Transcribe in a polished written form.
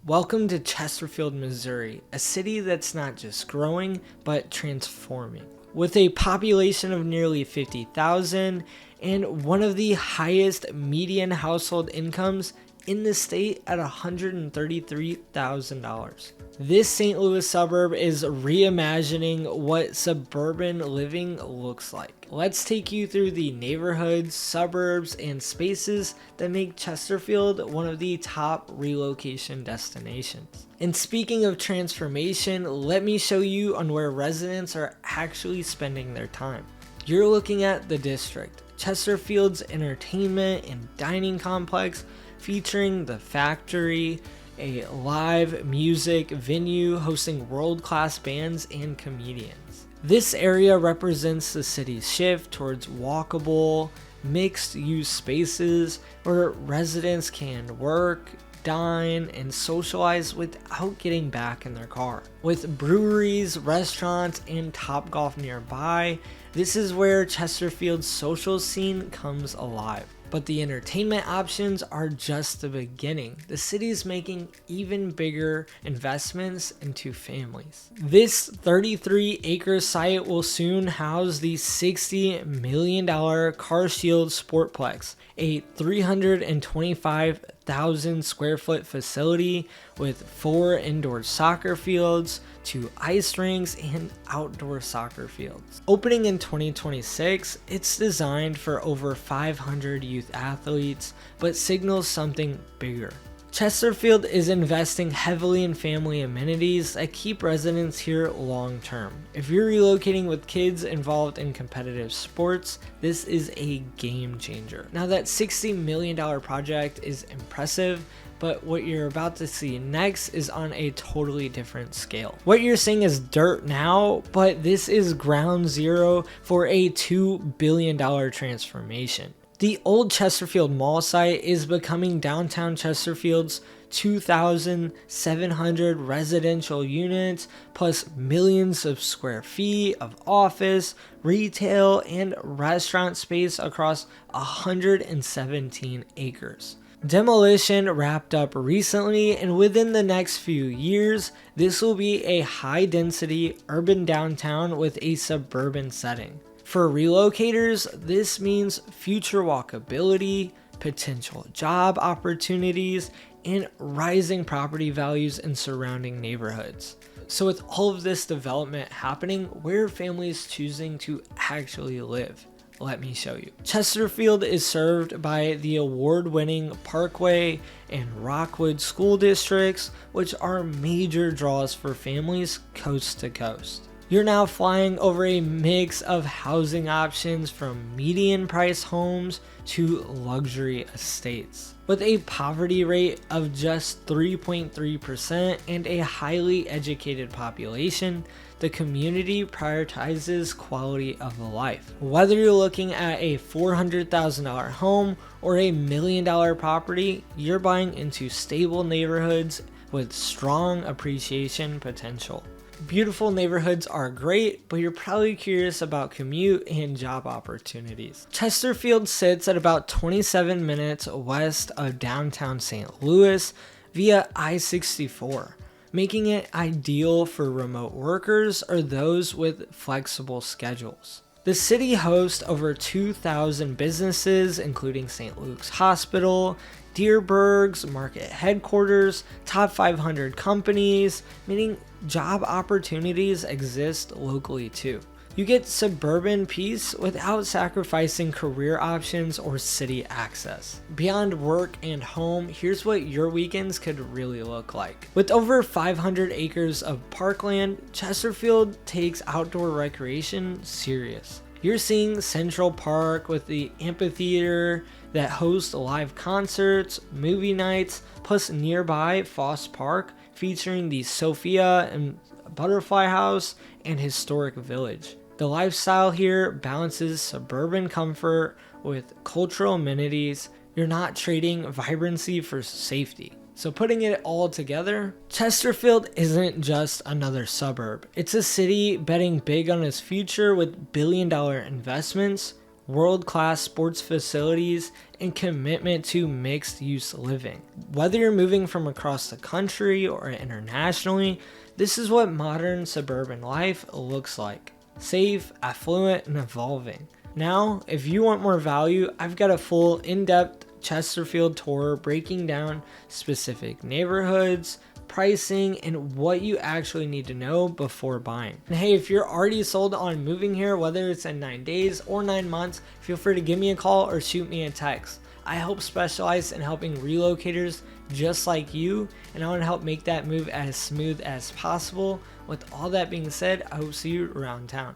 Welcome to Chesterfield, Missouri, a city that's not just growing, but transforming. With a population of nearly 50,000 and one of the highest median household incomes in the state at $133,000. This St. Louis suburb is reimagining what suburban living looks like. Let's take you through the neighborhoods, suburbs, and spaces that make Chesterfield one of the top relocation destinations. And speaking of transformation, let me show you on where residents are actually spending their time. You're looking at the district, Chesterfield's entertainment and dining complex, featuring the Factory, a live music venue hosting world-class bands and comedians. This area represents the city's shift towards walkable, mixed-use spaces where residents can work, dine, and socialize without getting back in their car. With breweries, restaurants, and Topgolf nearby, this is where Chesterfield's social scene comes alive. But the entertainment options are just the beginning. The city is making even bigger investments into families. This 33-acre site will soon house the $60 million CarShield Sportsplex, a 325,000 square foot facility with 4 indoor soccer fields, 2 ice rinks, and outdoor soccer fields. Opening in 2026, it's designed for over 500 youth athletes, but signals something bigger. Chesterfield is investing heavily in family amenities that keep residents here long term. If you're relocating with kids involved in competitive sports, this is a game changer. Now, that $60 million project is impressive, but what you're about to see next is on a totally different scale. What you're seeing is dirt now, but this is ground zero for a $2 billion transformation. The old Chesterfield Mall site is becoming Downtown Chesterfield's 2,700 residential units plus millions of square feet of office, retail, and restaurant space across 117 acres. Demolition wrapped up recently, and within the next few years, this will be a high-density urban downtown with a suburban setting. For relocators, this means future walkability, potential job opportunities, and rising property values in surrounding neighborhoods. So with all of this development happening, where are families choosing to actually live? Let me show you. Chesterfield is served by the award-winning Parkway and Rockwood school districts, which are major draws for families coast to coast. You're now flying over a mix of housing options from median price homes to luxury estates. With a poverty rate of just 3.3% and a highly educated population, the community prioritizes quality of life. Whether you're looking at a $400,000 home or a $1 million property, you're buying into stable neighborhoods with strong appreciation potential. Beautiful neighborhoods are great, but you're probably curious about commute and job opportunities. Chesterfield sits at about 27 minutes west of downtown St. Louis via I-64, making it ideal for remote workers or those with flexible schedules. The city hosts over 2,000 businesses, including St. Luke's Hospital, Deerberg's Market Headquarters, top 500 companies, meaning job opportunities exist locally too. You get suburban peace without sacrificing career options or city access. Beyond work and home, here's what your weekends could really look like. With over 500 acres of parkland, Chesterfield takes outdoor recreation serious. You're seeing Central Park with the amphitheater that hosts live concerts, movie nights, plus nearby Foss Park featuring the Sophia and Butterfly House and Historic Village. The lifestyle here balances suburban comfort with cultural amenities. You're not trading vibrancy for safety. So putting it all together, Chesterfield isn't just another suburb. It's a city betting big on its future with billion-dollar investments, world-class sports facilities, and commitment to mixed-use living. Whether you're moving from across the country or internationally, this is what modern suburban life looks like. Safe, affluent, and evolving. Now, if you want more value, I've got a full in-depth Chesterfield tour breaking down specific neighborhoods, pricing, and what you actually need to know before buying. And hey, if you're already sold on moving here, whether it's in 9 days or 9 months, feel free to give me a call or shoot me a text. I help specialize in helping relocators just like you, and I want to help make that move as smooth as possible. With all that being said, I hope to see you around town.